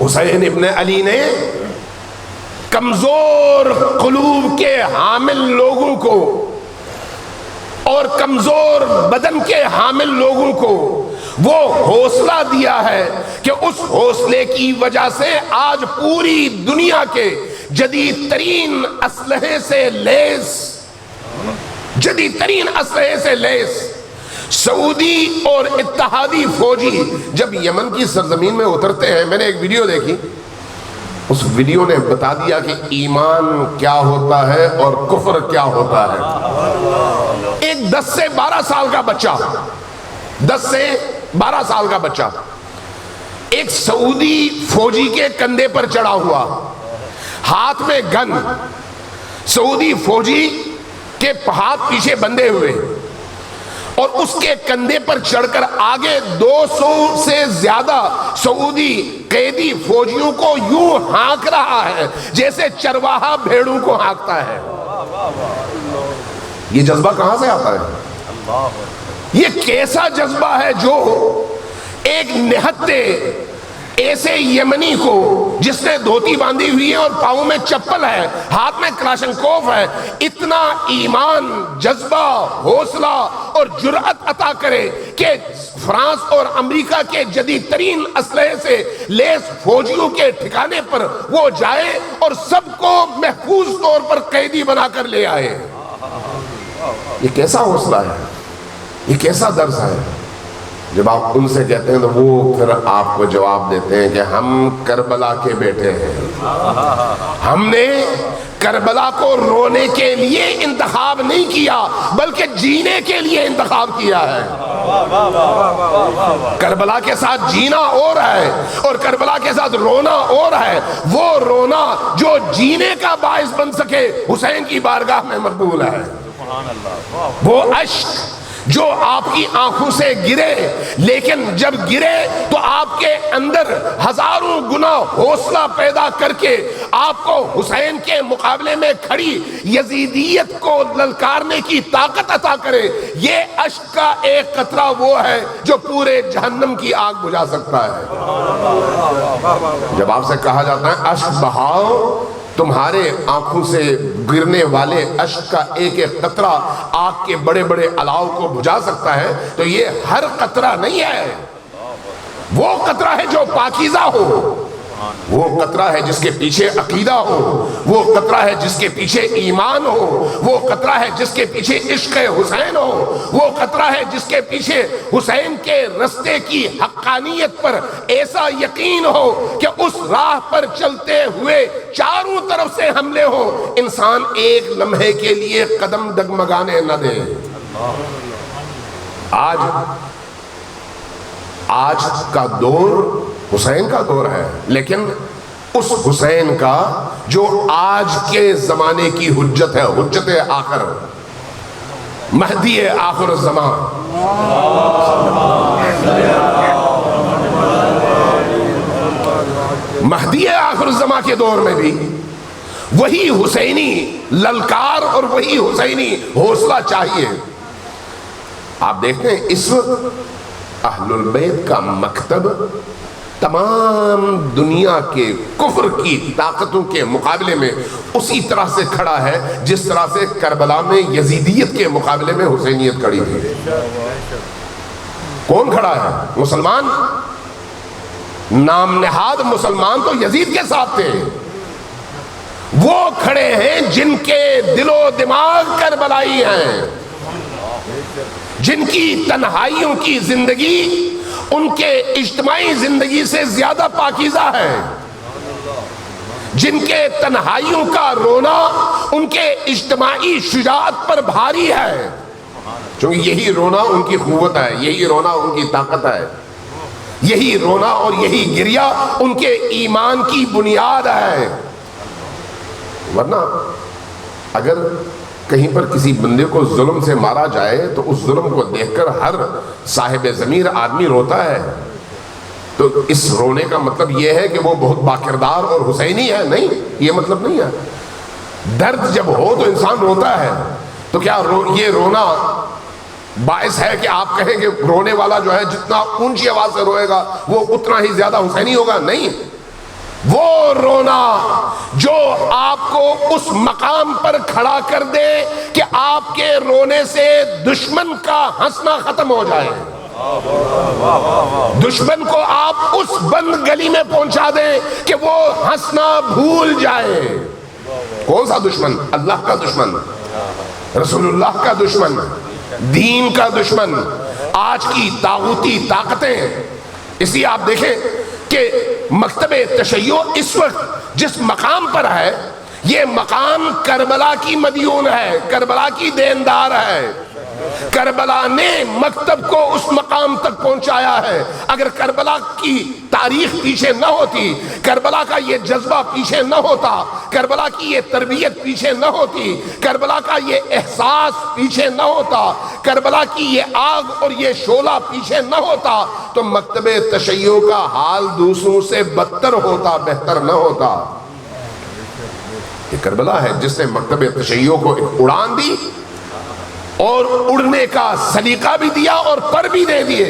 حسین ابن علی نے کمزور قلوب کے حامل لوگوں کو اور کمزور بدن کے حامل لوگوں کو وہ حوصلہ دیا ہے کہ اس حوصلے کی وجہ سے آج پوری دنیا کے جدید ترین اسلحے سے لیس سعودی اور اتحادی فوجی جب یمن کی سرزمین میں اترتے ہیں، میں نے ایک ویڈیو دیکھی، اس ویڈیو نے بتا دیا کہ ایمان کیا ہوتا ہے اور کفر کیا ہوتا ہے۔ ایک 10 سے 12 سال کا بچہ 10 سے 12 سال کا بچہ ایک سعودی فوجی کے کندھے پر چڑھا ہوا، ہاتھ میں گن، سعودی فوجی کے ہاتھ پیچھے بندھے ہوئے، اور اس کے کندھے پر چڑھ کر آگے 200 سے زیادہ سعودی قیدی فوجیوں کو یوں ہانک رہا ہے جیسے چرواہا بھیڑوں کو ہانکتا ہے۔ یہ جذبہ کہاں سے آتا ہے؟ یہ کیسا جذبہ ہے جو ایک نہتے ایسے یمنی کو، جس نے دھوتی باندھی ہوئی ہے اور پاؤں میں چپل ہے، ہاتھ میں کلاشنکوف ہے، اتنا ایمان، جذبہ، حوصلہ اور جرأت عطا کرے کہ فرانس اور امریکہ کے جدید ترین اسلحے سے لیس فوجیوں کے ٹھکانے پر وہ جائے اور سب کو محفوظ طور پر قیدی بنا کر لے آئے۔ یہ کیسا حوصلہ ہے، یہ کیسا درس ہے؟ جب آپ ان سے کہتے ہیں تو وہ پھر آپ کو جواب دیتے ہیں کہ ہم کربلا کے بیٹے ہیں، ہم نے کربلا کو رونے کے لیے انتخاب نہیں کیا بلکہ جینے کے لیے انتخاب کیا ہے۔ کربلا کے ساتھ جینا اور ہے اور کربلا کے ساتھ رونا اور ہے۔ وہ رونا جو جینے کا باعث بن سکے حسین کی بارگاہ میں مقبول ہے۔ وہ اشک جو آپ کی آنکھوں سے گرے، لیکن جب گرے تو آپ کے اندر ہزاروں گنا حوصلہ پیدا کر کے آپ کو حسین کے مقابلے میں کھڑی یزیدیت کو للکارنے کی طاقت عطا کرے، یہ اشک کا ایک قطرہ وہ ہے جو پورے جہنم کی آگ بجھا سکتا ہے۔ جب آپ سے کہا جاتا ہے اشک بہاؤ، تمہارے آنکھوں سے گرنے والے اشک کا ایک ایک قطرہ آگ کے بڑے بڑے الاؤ کو بجھا سکتا ہے، تو یہ ہر قطرہ نہیں ہے، وہ قطرہ ہے جو پاکیزہ ہو، وہ قطرہ ہے جس کے پیچھے عقیدہ ہو، وہ قطرہ ہے جس کے پیچھے ایمان ہو، وہ قطرہ ہے جس کے پیچھے عشق حسین ہو، وہ قطرہ ہے جس کے پیچھے حسین کے رستے کی حقانیت پر ایسا یقین ہو کہ اس راہ پر چلتے ہوئے چاروں طرف سے حملے ہو، انسان ایک لمحے کے لیے قدم ڈگمگانے نہ دے۔ آج کا دور حسین کا دور ہے، لیکن اس حسین کا جو آج کے زمانے کی حجت ہے، حجت آخر، مہدی آخر الزمان، مہدی آخر الزمان کے دور میں بھی وہی حسینی للکار اور وہی حسینی حوصلہ چاہیے۔ آپ دیکھتے ہیں اس وقت اہل البیت کا مکتب تمام دنیا کے کفر کی طاقتوں کے مقابلے میں اسی طرح سے کھڑا ہے جس طرح سے کربلا میں یزیدیت کے مقابلے میں حسینیت کھڑی تھی۔ کون کھڑا ہے؟ مسلمان، نام نہاد مسلمان تو یزید کے ساتھ تھے، وہ کھڑے ہیں جن کے دل و دماغ کربلائی ہیں، جن کی تنہائیوں کی زندگی ان کے اجتماعی زندگی سے زیادہ پاکیزہ ہے، جن کے تنہائیوں کا رونا ان کے اجتماعی شجاعت پر بھاری ہے، چونکہ یہی رونا ان کی قوت ہے، یہی رونا ان کی طاقت ہے، یہی رونا اور یہی گریہ ان کے ایمان کی بنیاد ہے۔ ورنہ اگر کہیں پر کسی بندے کو ظلم سے مارا جائے تو اس ظلم کو دیکھ کر ہر صاحب ضمیر آدمی روتا ہے، تو اس رونے کا مطلب یہ ہے کہ وہ بہت باکردار اور حسینی ہے؟ نہیں، یہ مطلب نہیں ہے۔ درد جب ہو تو انسان روتا ہے، تو کیا یہ رونا باعث ہے کہ آپ کہیں کہ رونے والا جو ہے جتنا اونچی آواز سے روئے گا وہ اتنا ہی زیادہ حسینی ہوگا. نہیں، وہ رونا جو آپ کو اس مقام پر کھڑا کر دے کہ آپ کے رونے سے دشمن کا ہنسنا ختم ہو جائے، دشمن کو آپ اس بند گلی میں پہنچا دیں کہ وہ ہنسنا بھول جائے. کون سا دشمن؟ اللہ کا دشمن، رسول اللہ کا دشمن، دین کا دشمن، آج کی طاغوتی طاقتیں. اس لیے آپ دیکھیں کہ مکتب تشیع اس وقت جس مقام پر ہے، یہ مقام کربلا کی مدیون ہے، کربلا کی دیندار ہے. کربلا نے مکتب کو اس مقام تک پہنچایا ہے. اگر کربلا کی تاریخ پیچھے نہ ہوتی، کربلا کا یہ جذبہ پیچھے نہ ہوتا، کربلا کی یہ تربیت پیچھے نہ ہوتی، کربلا کا یہ احساس پیچھے نہ ہوتا، کربلا کی یہ آگ اور یہ شعلہ پیچھے نہ ہوتا، تو مکتب تشیع کا حال دوسروں سے بدتر ہوتا، بہتر نہ ہوتا. یہ کربلا ہے جس نے مکتب تشیع کو ایک اڑان دی اور اڑنے کا سلیقہ بھی دیا اور پر بھی دے دیے.